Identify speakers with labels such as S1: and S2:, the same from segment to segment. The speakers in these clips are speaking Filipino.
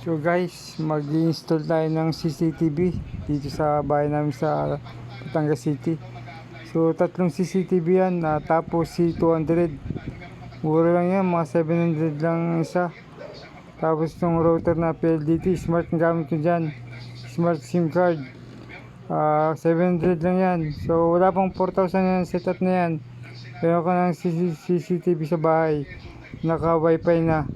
S1: So guys, mag-i-install tayo ng CCTV dito sa bahay namin sa Batangas City. So tatlong CCTV yan, tapos si 200. Mura lang yan, mga 700 lang isa. Tapos itong router na PLDT, smart na gamit ko dyan. Smart SIM card. 700 lang yan. So wala pang 4,000 yan setup na yan. Meron ka ng CCTV sa bahay. Naka wifi na.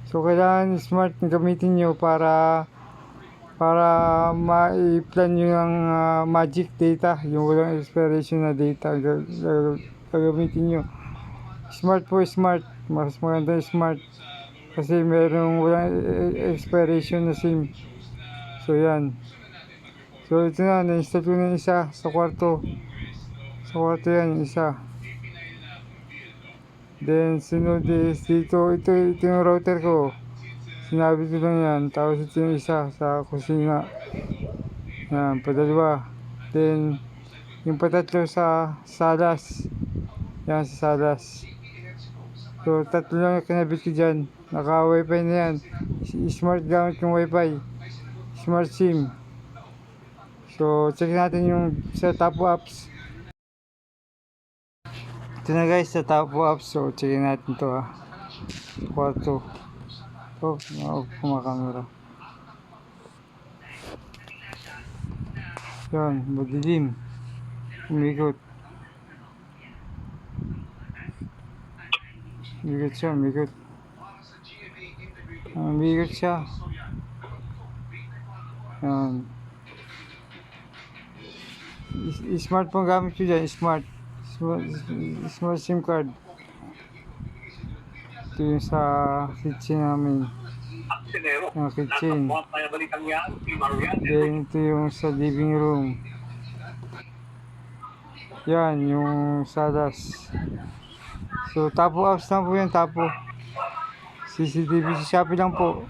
S1: So kailangan smart na gamitin nyo para ma-plan nyo yung magic data, yung walang expiration na data gagamitin nyo. Smart po, smart. Mas maganda yung smart kasi merong walang expiration na SIM. So yan. So ito na, na-install ko na isa sa kwarto. Sa kwarto yan, isa. Then sunod is dito, ito yung router ko. Sinabi ko lang yan. Tapos ito yung isa sa kusina. Yan, padalawa. Then yung patatlo sa salas. Yan, sa salas. So tatlo lang yung kinabit ko dyan. Naka wifi na yan. Smart gamit yung wifi. Smart SIM. So check natin yung sa top apps. Ito na guys, sa top apps. So checkin natin to kwarto. Kumakamera. Yan, madilim. Umikot. Umikot siya, umikot. Umikot siya. Yan. Smart pong gamit ko dyan, smart SIM card. Ito yung sa kitchen namin. Yung kitchen. Then ito yung sa living room. Yan, yung salas. So tapo apps lang po yan, tapo. CCTV sa Shopee lang po.